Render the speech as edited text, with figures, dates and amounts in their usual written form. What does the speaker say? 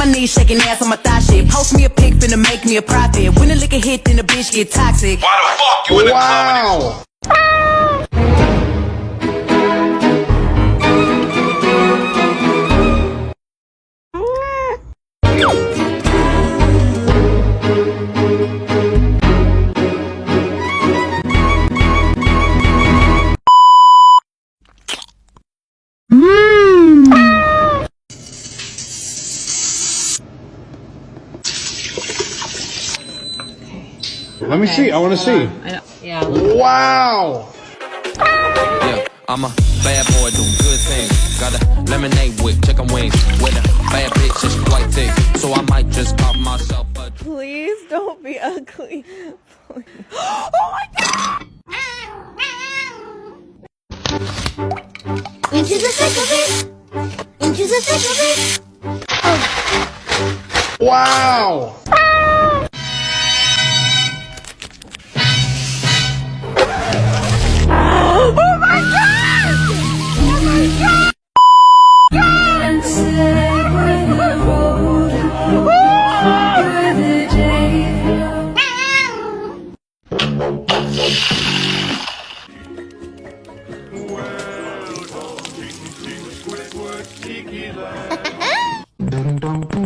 my knees, shaking ass on my thigh shit. Post me a pic, finna make me a profit. When the liquor hit, then the bitch get toxic. Why the fuck you in the club? Let me see. I want to see. Yeah. Wow. Yeah, I'm a bad boy doing good things. Got a lemonade with chicken wings. With a bad bitch, it's quite thick. So I might just pop myself a... Please don't be ugly. Please. Oh my god! Into the thick of it. Into the thick of it. Oh. Wow. Oh my god! Oh my god! Dum dum.